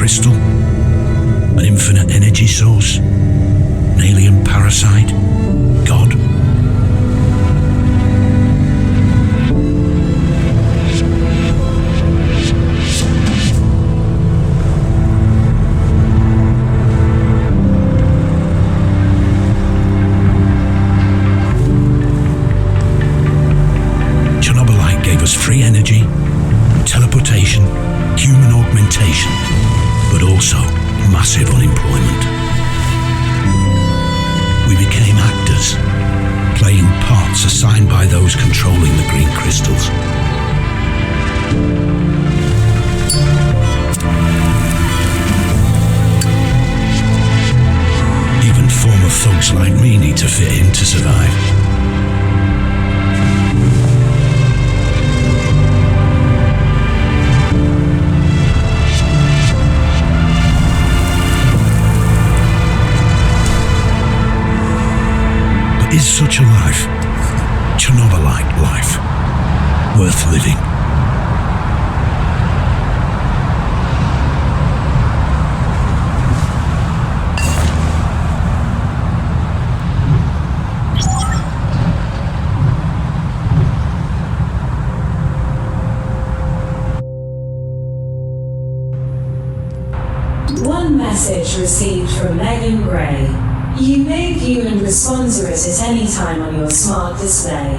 crystal? An infinite energy source? An alien parasite? God? Chernobylite gave us free energy, teleportation, human augmentation, but also massive unemployment. We became actors, playing parts assigned by those controlling the green crystals. Even former thugs like me need to fit in to survive. Is such a life, Chernobylite life, worth living? One message received from Megan Gray. You may view and respond to it at any time on your smart display.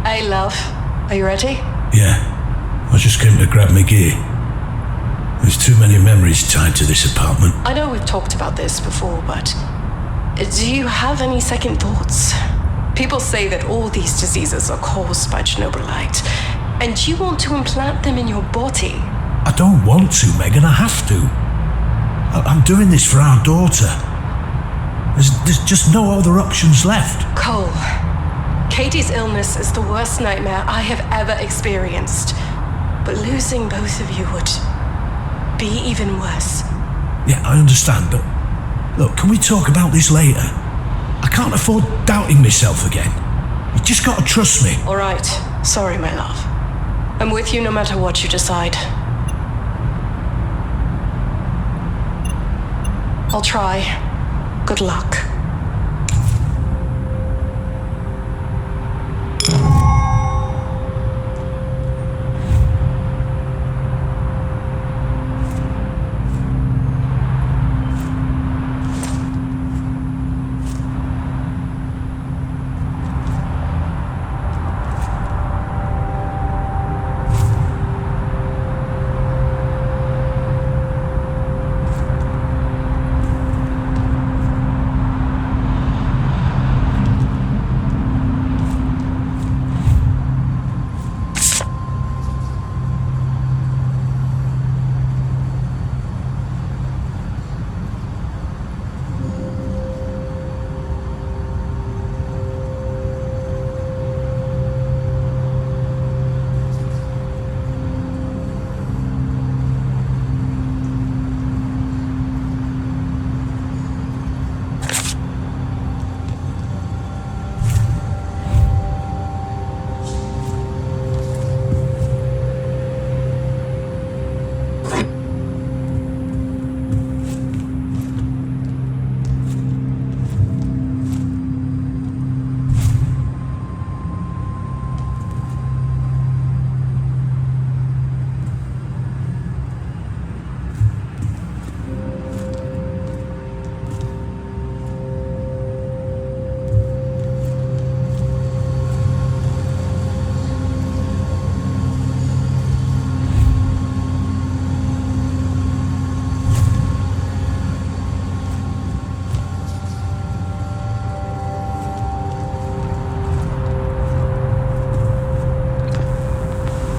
Hey, love. Are you ready? Yeah, I just came to grab my gear. There's too many memories tied to this apartment. I know we've talked about this before, but do you have any second thoughts? People say that all these diseases are caused by Chernobylite, and you want to implant them in your body. I don't want to, Megan, I have to. I'm doing this for our daughter. There's just no other options left. Cole, Katie's illness is the worst nightmare I have ever experienced, but losing both of you would be even worse. Yeah, I understand, but look, can we talk about this later? I can't afford doubting myself again. You just gotta trust me. All right. Sorry, my love. I'm with you no matter what you decide. I'll try. Good luck.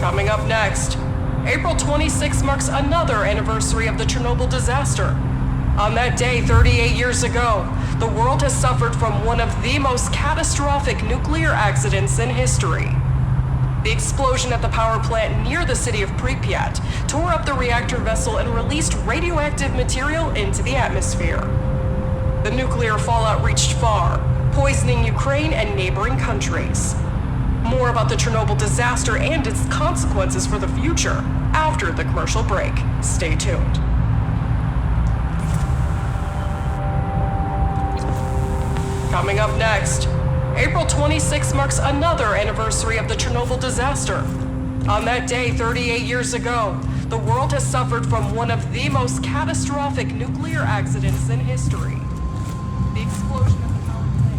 Coming up next, April 26 marks another anniversary of the Chernobyl disaster. On that day, 38 years ago, the world has suffered from one of the most catastrophic nuclear accidents in history. The explosion at the power plant near the city of Pripyat tore up the reactor vessel and released radioactive material into the atmosphere. The nuclear fallout reached far, poisoning Ukraine and neighboring countries. More about the Chernobyl disaster and its consequences for the future after the commercial break. Stay tuned. Coming up next, April 26 marks another anniversary of the Chernobyl disaster. On that day, 38 years ago, the world has suffered from one of the most catastrophic nuclear accidents in history. The explosion of the power plant.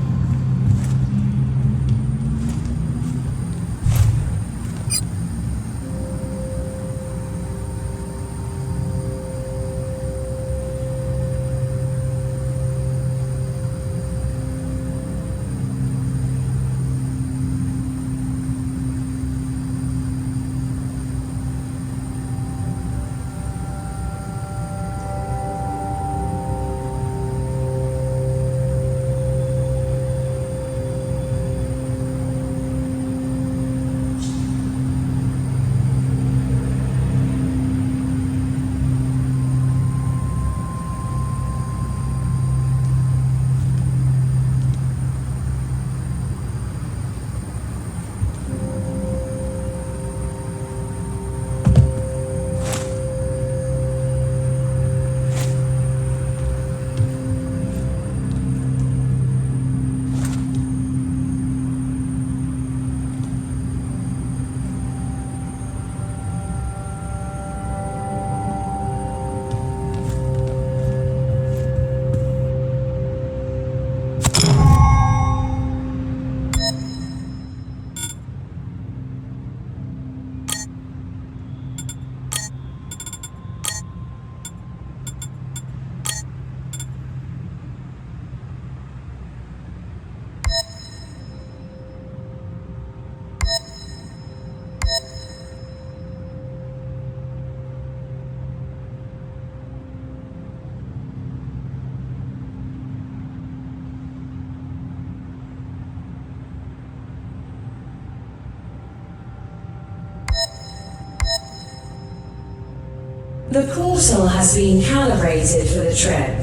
The portal has been calibrated for the trip.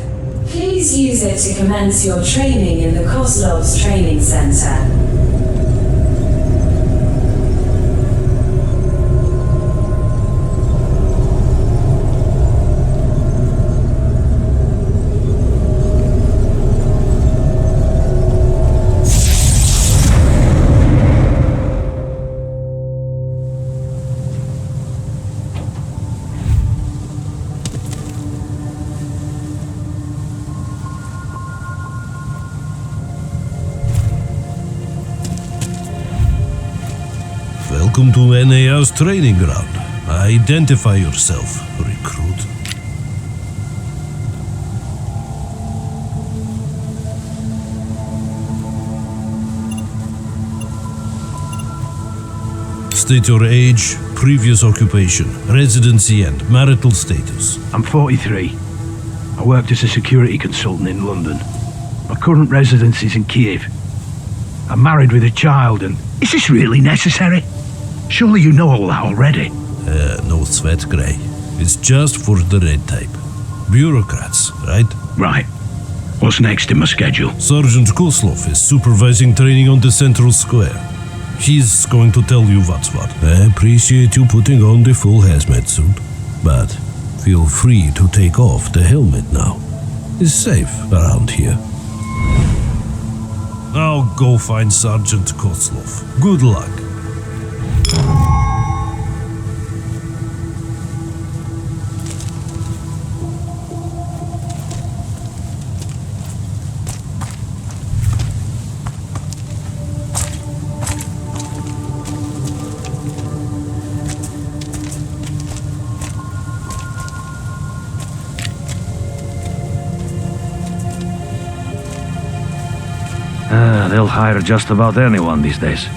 Please use it to commence your training in the Kozlov's Training Center. Welcome to NAR's training ground. Identify yourself, recruit. State your age, previous occupation, residency and marital status. I'm 43. I worked as a security consultant in London. My current residence is in Kiev. I'm married with a child and... Is this really necessary? Surely you know all that already. No sweat, Grey. It's just for the red tape. Bureaucrats, right? Right. What's next in my schedule? Sergeant Koslov is supervising training on the Central Square. He's going to tell you what's what. I appreciate you putting on the full hazmat suit, but feel free to take off the helmet now. It's safe around here. Now go find Sergeant Koslov. Good luck. They'll hire just about anyone these days.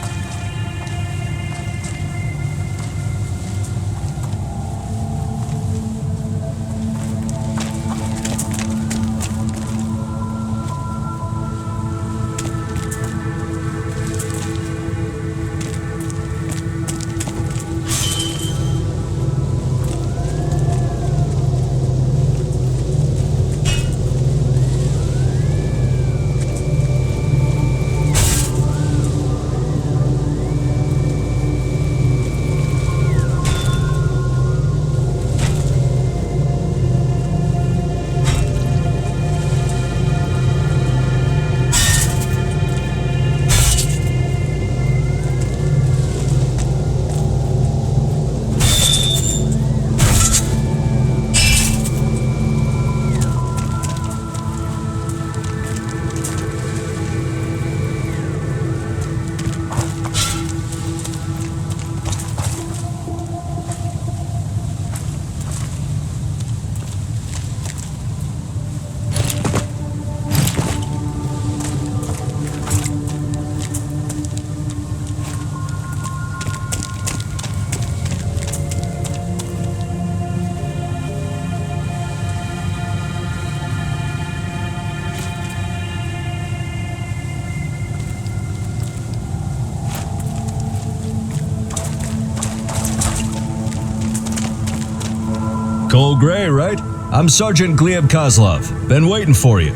Cole Gray, right? I'm Sergeant Gleb Kozlov. Been waiting for you.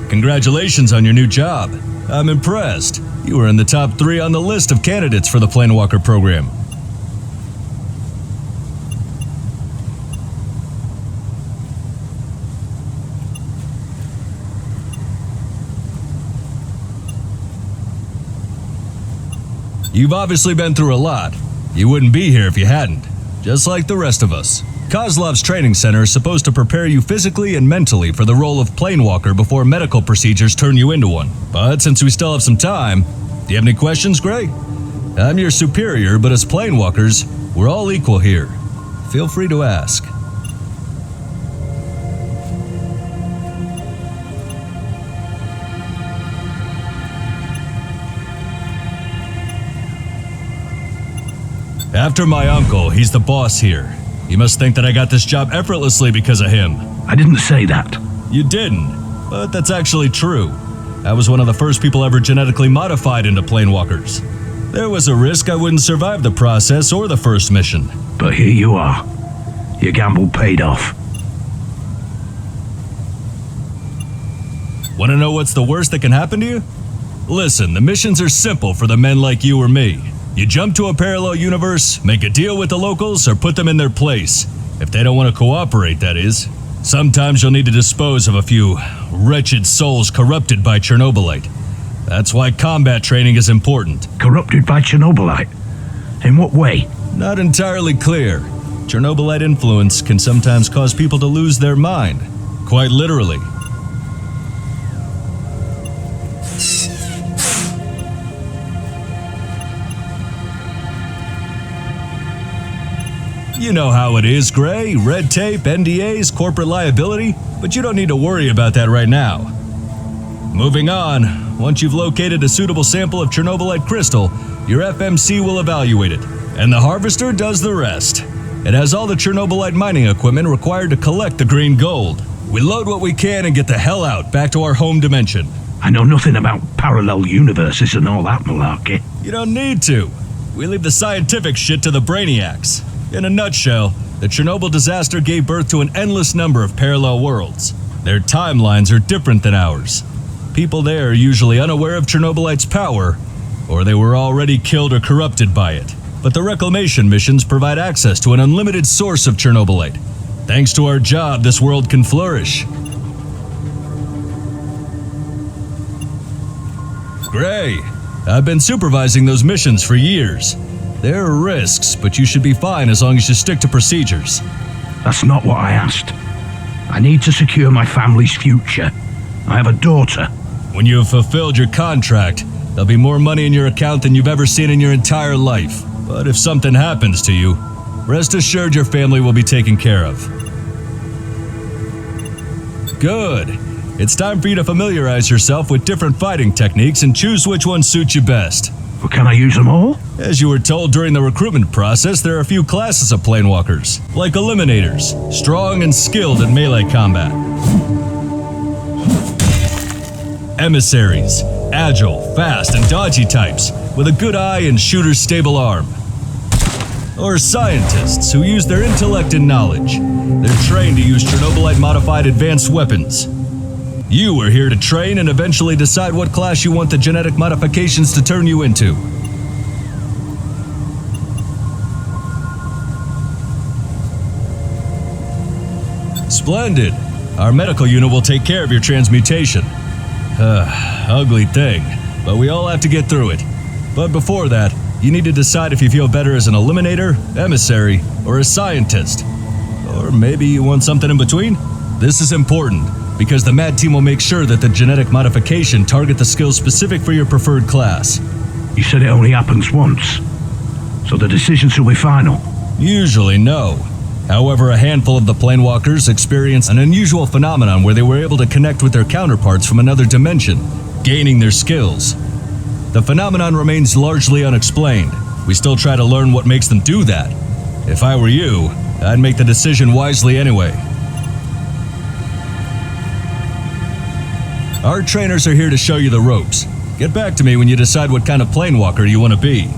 Congratulations on your new job. I'm impressed. You were in the top 3 on the list of candidates for the Planewalker program. You've obviously been through a lot. You wouldn't be here if you hadn't, just like the rest of us. Kozlov's training center is supposed to prepare you physically and mentally for the role of Planewalker before medical procedures turn you into one. But since we still have some time, do you have any questions, Gray? I'm your superior, but as Planewalkers, we're all equal here. Feel free to ask. After my uncle, he's the boss here. You must think that I got this job effortlessly because of him. I didn't say that. You didn't, but that's actually true. I was one of the first people ever genetically modified into Planewalkers. There was a risk I wouldn't survive the process or the first mission. But here you are. Your gamble paid off. Want to know what's the worst that can happen to you? Listen, the missions are simple for the men like you or me. You jump to a parallel universe, make a deal with the locals, or put them in their place. If they don't want to cooperate, that is. Sometimes you'll need to dispose of a few wretched souls corrupted by Chernobylite. That's why combat training is important. Corrupted by Chernobylite? In what way? Not entirely clear. Chernobylite influence can sometimes cause people to lose their mind. Quite literally. You know how it is, Gray. Red tape, NDAs, corporate liability. But you don't need to worry about that right now. Moving on, once you've located a suitable sample of Chernobylite crystal, your FMC will evaluate it, and the harvester does the rest. It has all the Chernobylite mining equipment required to collect the green gold. We load what we can and get the hell out, back to our home dimension. I know nothing about parallel universes and all that malarkey. You don't need to. We leave the scientific shit to the brainiacs. In a nutshell, the Chernobyl disaster gave birth to an endless number of parallel worlds. Their timelines are different than ours. People there are usually unaware of Chernobylite's power, or they were already killed or corrupted by it. But the reclamation missions provide access to an unlimited source of Chernobylite. Thanks to our job, this world can flourish. Gray, I've been supervising those missions for years. There are risks, but you should be fine as long as you stick to procedures. That's not what I asked. I need to secure my family's future. I have a daughter. When you have fulfilled your contract, there'll be more money in your account than you've ever seen in your entire life. But if something happens to you, rest assured your family will be taken care of. Good. It's time for you to familiarize yourself with different fighting techniques and choose which one suits you best. Well, can I use them all? As you were told during the recruitment process, there are a few classes of Planewalkers, like Eliminators, strong and skilled in melee combat. Emissaries, agile, fast, and dodgy types, with a good eye and shooter's stable arm. Or Scientists, who use their intellect and knowledge. They're trained to use Chernobylite-modified advanced weapons. You are here to train and eventually decide what class you want the genetic modifications to turn you into. Splendid. Our medical unit will take care of your transmutation. Ugly thing, but we all have to get through it. But before that, you need to decide if you feel better as an Eliminator, Emissary, or a Scientist. Or maybe you want something in between? This is important, because the MAD team will make sure that the genetic modification target the skills specific for your preferred class. You said it only happens once, so the decisions will be final. Usually, no. However, a handful of the Planewalkers experienced an unusual phenomenon where they were able to connect with their counterparts from another dimension, gaining their skills. The phenomenon remains largely unexplained. We still try to learn what makes them do that. If I were you, I'd make the decision wisely anyway. Our trainers are here to show you the ropes. Get back to me when you decide what kind of Planewalker you want to be.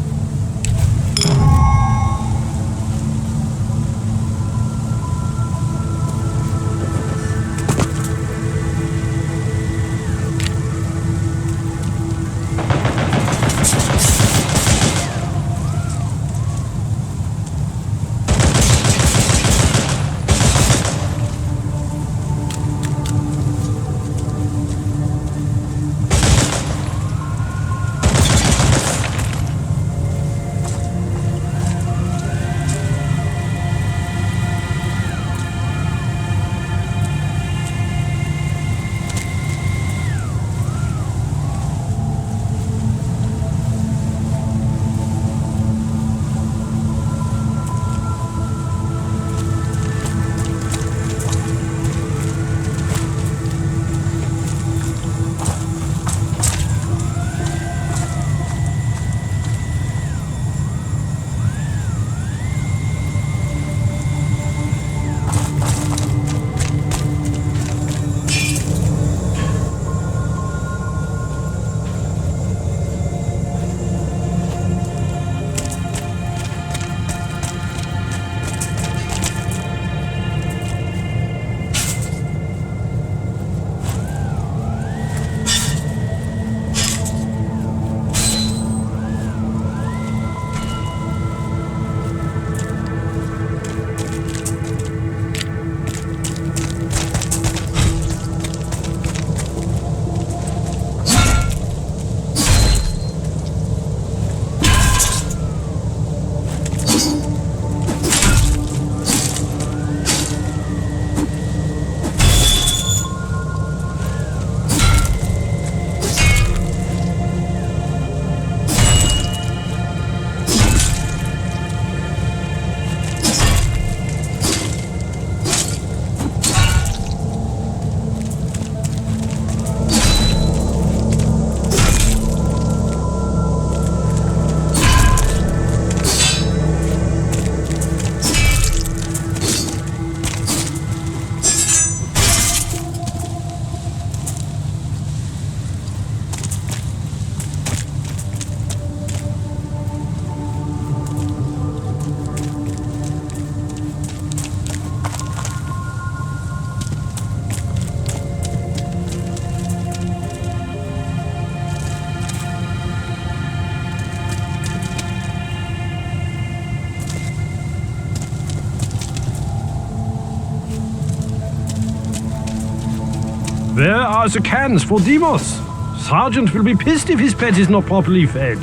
Where are the cans for Demos? Sergeant will be pissed if his pet is not properly fed.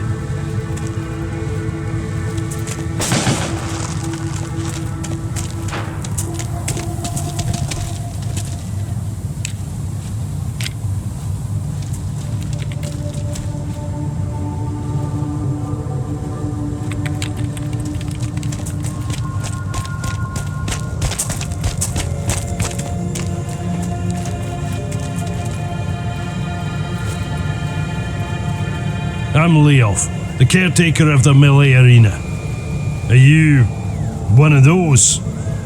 I'm Leof, the caretaker of the melee arena. Are you one of those?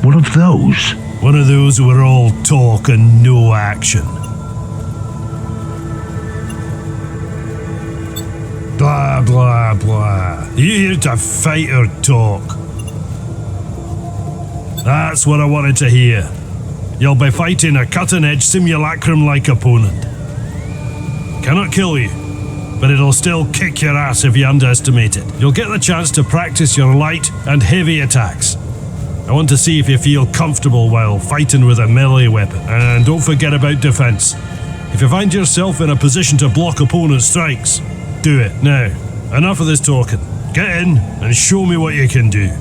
One of those? One of those who are all talk and no action. Blah, blah, blah. Are you here to fight or talk? That's what I wanted to hear. You'll be fighting a cutting-edge simulacrum-like opponent. Cannot kill you, but it'll still kick your ass if you underestimate it. You'll get the chance to practice your light and heavy attacks. I want to see if you feel comfortable while fighting with a melee weapon. And don't forget about defense. If you find yourself in a position to block opponent's strikes, do it. Now, enough of this talking. Get in and show me what you can do.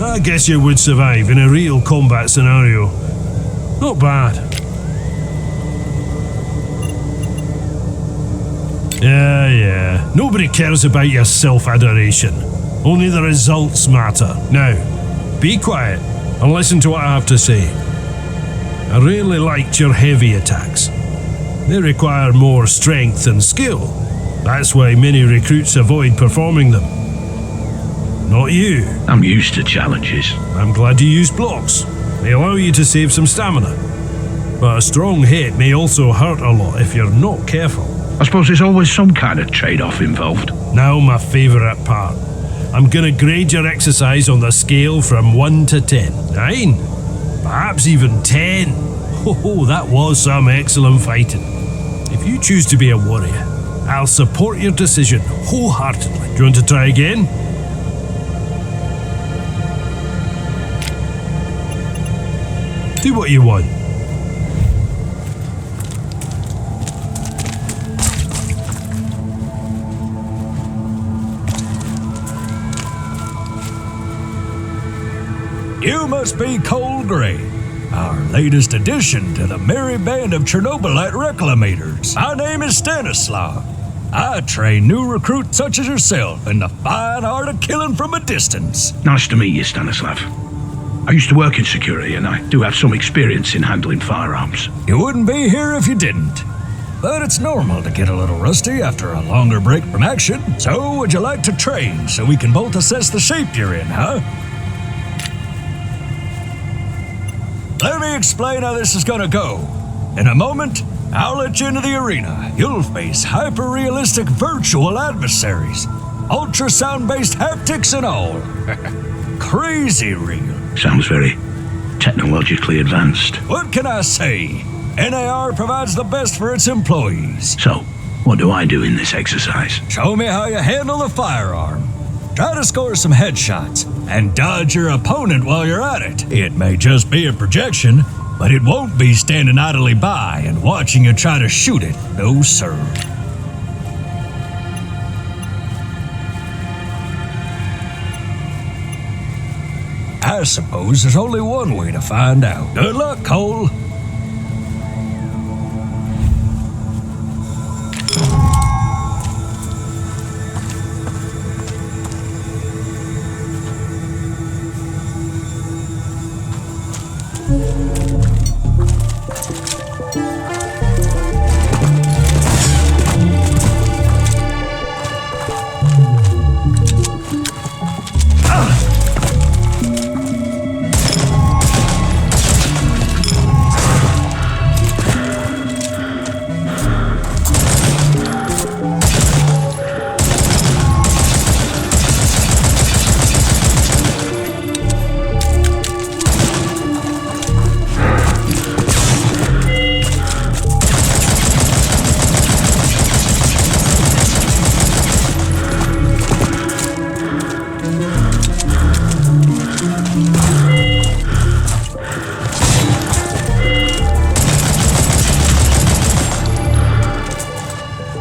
I guess you would survive in a real combat scenario. Not bad. Yeah. Nobody cares about your self-adoration. Only the results matter. Now, be quiet and listen to what I have to say. I really liked your heavy attacks. They require more strength and skill. That's why many recruits avoid performing them. Not you. I'm used to challenges. I'm glad you used blocks. They allow you to save some stamina. But a strong hit may also hurt a lot if you're not careful. I suppose there's always some kind of trade-off involved. Now my favourite part. I'm gonna grade your exercise on the scale from 1 to 10. 9? Perhaps even 10. Oh, that was some excellent fighting. If you choose to be a warrior, I'll support your decision wholeheartedly. Do you want to try again? Do what you want. You must be Cole Gray, our latest addition to the merry band of Chernobylite reclamators. My name is Stanislav. I train new recruits such as yourself in the fine art of killing from a distance. Nice to meet you, Stanislav. I used to work in security and I do have some experience in handling firearms. You wouldn't be here if you didn't. But it's normal to get a little rusty after a longer break from action. So would you like to train so we can both assess the shape you're in, huh? Let me explain how this is gonna go. In a moment, I'll let you into the arena. You'll face hyper-realistic virtual adversaries. Ultrasound-based haptics and all. Crazy real. Sounds very technologically advanced. What can I say? NAR provides the best for its employees. So, what do I do in this exercise? Show me how you handle the firearm. Try to score some headshots and dodge your opponent while you're at it. It may just be a projection, but it won't be standing idly by and watching you try to shoot it. No, sir. I suppose there's only one way to find out. Good luck, Cole.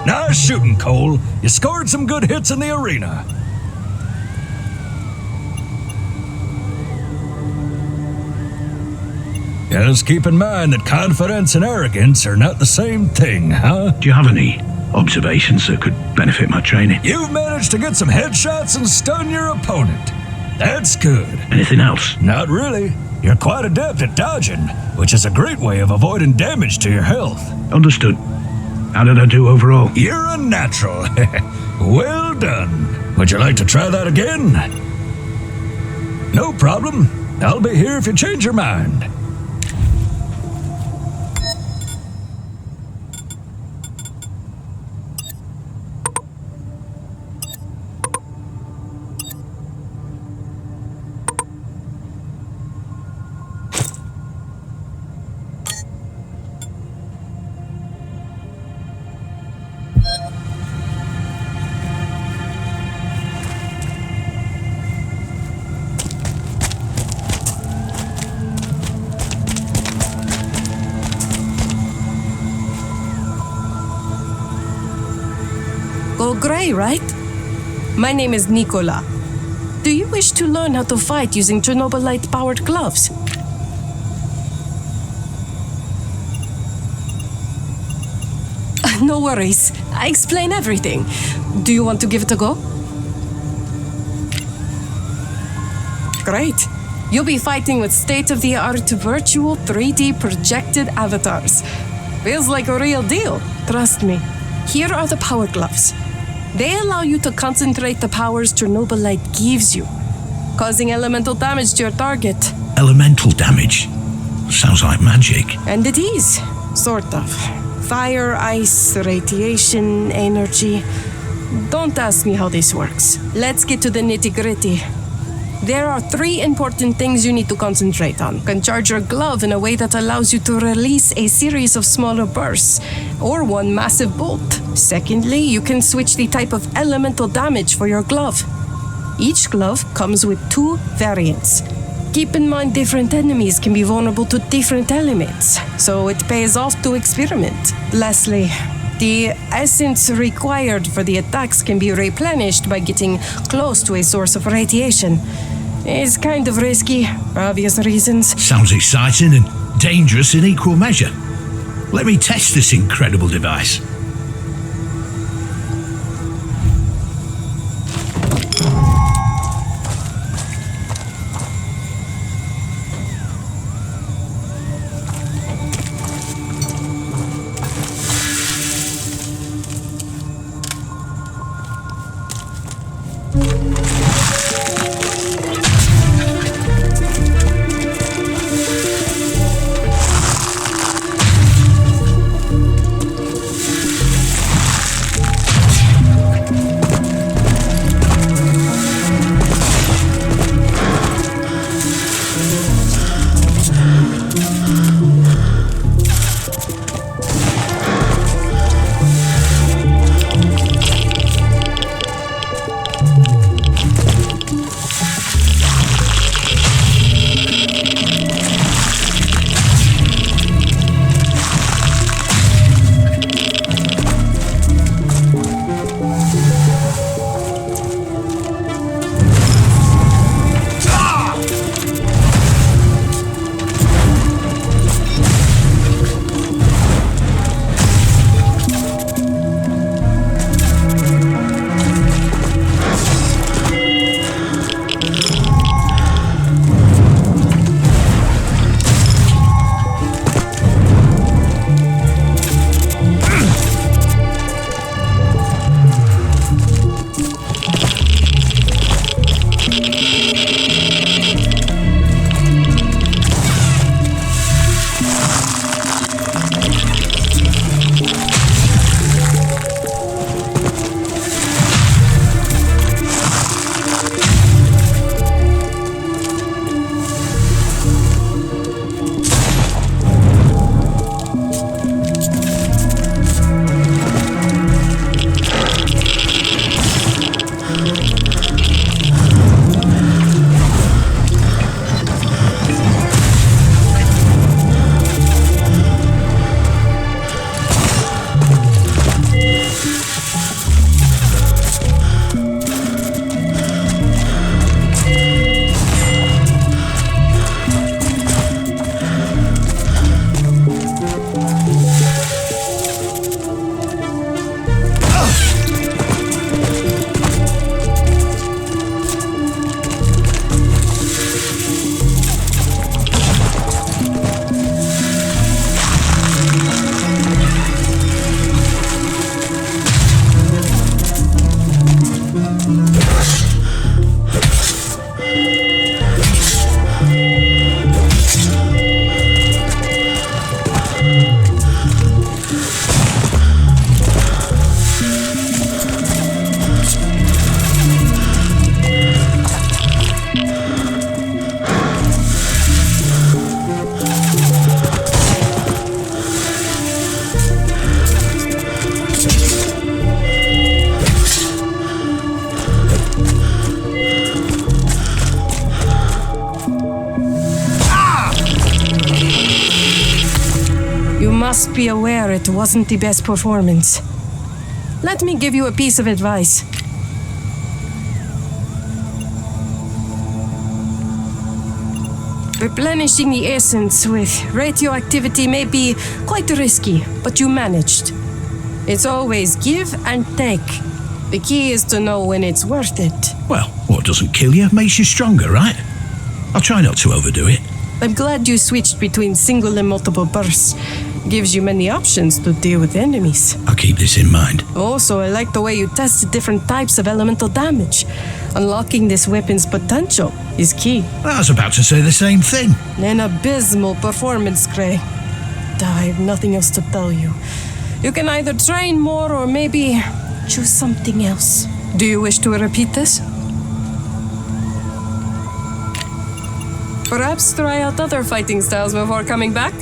Nice shooting, Cole. You scored some good hits in the arena. Just keep in mind that confidence and arrogance are not the same thing, huh? Do you have any observations that could benefit my training? You've managed to get some headshots and stun your opponent. That's good. Anything else? Not really. You're quite adept at dodging, which is a great way of avoiding damage to your health. Understood. How did I do overall? You're a natural. Well done. Would you like to try that again? No problem. I'll be here if you change your mind. Go gray, right? My name is Nicola. Do you wish to learn how to fight using Chernobylite-powered gloves? No worries. I explain everything. Do you want to give it a go? Great. You'll be fighting with state-of-the-art virtual 3D projected avatars. Feels like a real deal. Trust me. Here are the power gloves. They allow you to concentrate the powers Chernobylite gives you, causing elemental damage to your target. Elemental damage? Sounds like magic. And it is, sort of. Fire, ice, radiation, energy. Don't ask me how this works. Let's get to the nitty-gritty. There are 3 important things you need to concentrate on. You can charge your glove in a way that allows you to release a series of smaller bursts, or one massive bolt. Secondly, you can switch the type of elemental damage for your glove. Each glove comes with 2 variants. Keep in mind different enemies can be vulnerable to different elements, so it pays off to experiment. Lastly, the essence required for the attacks can be replenished by getting close to a source of radiation. It's kind of risky, for obvious reasons. Sounds exciting and dangerous in equal measure. Let me test this incredible device. Just be aware it wasn't the best performance. Let me give you a piece of advice. Replenishing the essence with radioactivity may be quite risky, but you managed. It's always give and take. The key is to know when it's worth it. Well, what doesn't kill you makes you stronger, right? I'll try not to overdo it. I'm glad you switched between single and multiple bursts. Gives you many options to deal with enemies. I'll keep this in mind. Also, I like the way you tested different types of elemental damage. Unlocking this weapon's potential is key. I was about to say the same thing. An abysmal performance, Gray. I have nothing else to tell you. You can either train more or maybe choose something else. Do you wish to repeat this? Perhaps try out other fighting styles before coming back?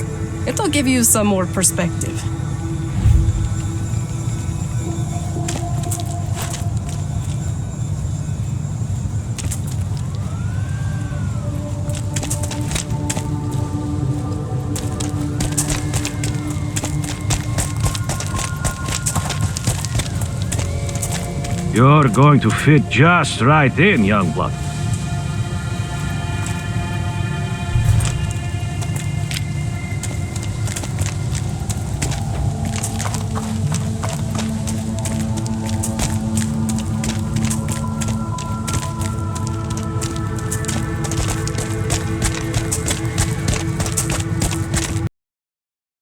It'll give you some more perspective. You're going to fit just right in, young blood.